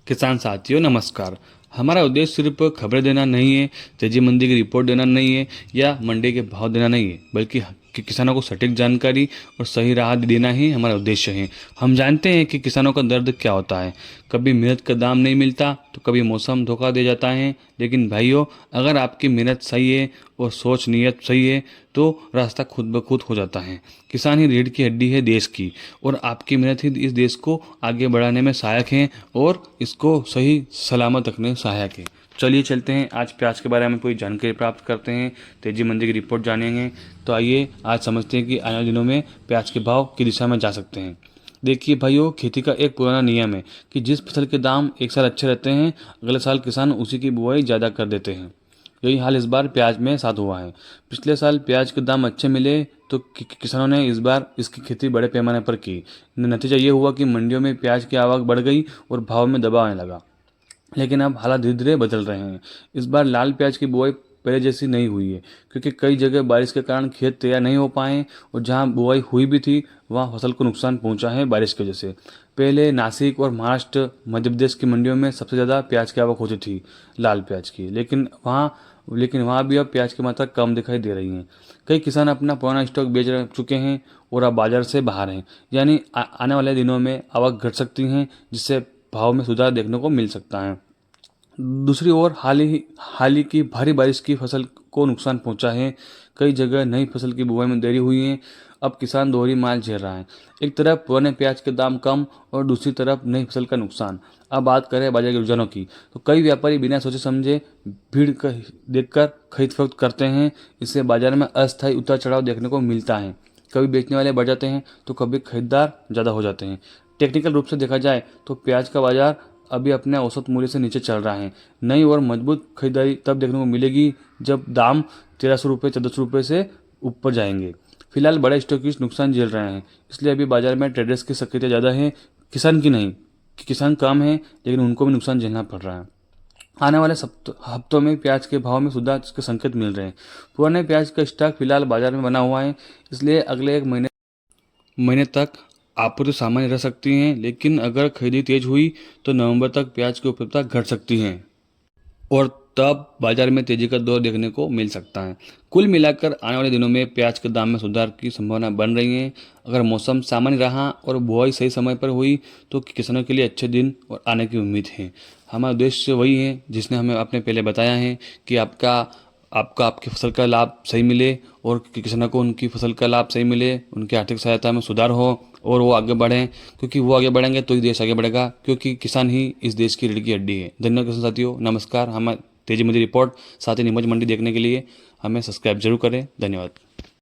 किसान साथियों नमस्कार। हमारा उद्देश्य सिर्फ खबरें देना नहीं है, तेजी मंदी की रिपोर्ट देना नहीं है या मंडी के भाव देना नहीं है, बल्कि किसानों को सटीक जानकारी और सही राह देना ही हमारा उद्देश्य है। हम जानते हैं कि किसानों का दर्द क्या होता है। कभी मेहनत का दाम नहीं मिलता तो कभी मौसम धोखा दे जाता है, लेकिन भाइयों, अगर आपकी मेहनत सही है और सोच नीयत सही है तो रास्ता खुद ब खुद हो जाता है। किसान ही रीढ़ की हड्डी है देश की, और आपकी मेहनत ही इस देश को आगे बढ़ाने में सहायक है और इसको सही सलामत रखने में सहायक है। चलिए चलते हैं, आज प्याज के बारे में पूरी जानकारी प्राप्त करते हैं, तेजी मंदी की रिपोर्ट जानेंगे। तो आइए आज समझते हैं कि आने वाले दिनों में प्याज के भाव किस दिशा में जा सकते हैं। देखिए भाइयों, खेती का एक पुराना नियम है कि जिस फसल के दाम एक साल अच्छे रहते हैं, अगले साल किसान उसी की बुआई ज़्यादा कर देते हैं। यही हाल इस बार प्याज में साथ हुआ है। पिछले साल प्याज के दाम अच्छे मिले तो किसानों ने इस बार इसकी खेती बड़े पैमाने पर की। नतीजा ये हुआ कि मंडियों में प्याज की आवक बढ़ गई और भाव में दबाव आने लगा। लेकिन अब हालात धीरे धीरे बदल रहे हैं। इस बार लाल प्याज की बुआई पहले जैसी नहीं हुई है, क्योंकि कई जगह बारिश के कारण खेत तैयार नहीं हो पाए, और जहां बुआई हुई भी थी वहां फसल को नुकसान पहुंचा है बारिश की वजह से। पहले नासिक और महाराष्ट्र मध्य प्रदेश की मंडियों में सबसे ज़्यादा प्याज की आवक होती थी लाल प्याज की, लेकिन वहाँ भी अब प्याज की मात्रा कम दिखाई दे रही है। कई किसान अपना पुराना स्टॉक बेच चुके हैं और अब बाजार से बाहर हैं, यानी आने वाले दिनों में आवक घट सकती है, जिससे भाव में सुधार देखने को मिल सकता है। दूसरी ओर हाल ही की भारी बारिश की फसल को नुकसान पहुंचा है। कई जगह नई फसल की बुआई में देरी हुई है। अब किसान दोहरी मार झेल रहा है, एक तरफ पुराने प्याज के दाम कम और दूसरी तरफ नई फसल का नुकसान। अब बात करें बाजार के रुझानों की, तो कई व्यापारी बिना सोचे समझे भीड़ का देखकर खरीद फरोख्त करते हैं। इससे बाजार में अस्थायी उतार चढ़ाव देखने को मिलता है। कभी बेचने वाले बढ़ जाते हैं तो कभी खरीदार ज़्यादा हो जाते हैं। टेक्निकल रूप से देखा जाए तो प्याज का बाजार अभी अपने औसत मूल्य से नीचे चल रहा है। नई और मजबूत खरीदारी तब देखने को मिलेगी जब दाम 1300 रुपये 1400 रुपये से ऊपर जाएंगे। फिलहाल बड़े स्टॉकिस्ट नुकसान झेल रहे हैं, इसलिए अभी बाजार में ट्रेडर्स की सक्रियता ज़्यादा है, किसान की नहीं। कि किसान कम है लेकिन उनको भी नुकसान झेलना पड़ रहा है। आने वाले हफ्तों में प्याज के भाव में सुधार के संकेत मिल रहे हैं। पुराने प्याज का स्टॉक फिलहाल बाजार में बना हुआ है, इसलिए अगले एक महीने तक आपूर्ति सामान्य रह सकती है, लेकिन अगर खरीदी तेज हुई तो नवंबर तक प्याज की उपलब्धता घट सकती है और तब बाजार में तेजी का दौर देखने को मिल सकता है। कुल मिलाकर आने वाले दिनों में प्याज के दाम में सुधार की संभावना बन रही है। अगर मौसम सामान्य रहा और बुआई सही समय पर हुई तो किसानों के लिए अच्छे दिन और आने की उम्मीद है। हमारा उद्देश्य वही है जिसने हमें आपने पहले बताया है कि आपकी फसल का लाभ सही मिले और किसानों को उनकी फसल का लाभ सही मिले, उनकी आर्थिक सहायता में सुधार हो और वो आगे बढ़ें, क्योंकि वो आगे बढ़ेंगे तो ही देश आगे बढ़ेगा, क्योंकि किसान ही इस देश की रीढ़ की हड्डी है। धन्यवाद किसान साथियों, नमस्कार। हमें तेजी मंदी रिपोर्ट साथ ही नीमच मंडी देखने के लिए हमें सब्सक्राइब जरूर करें। धन्यवाद।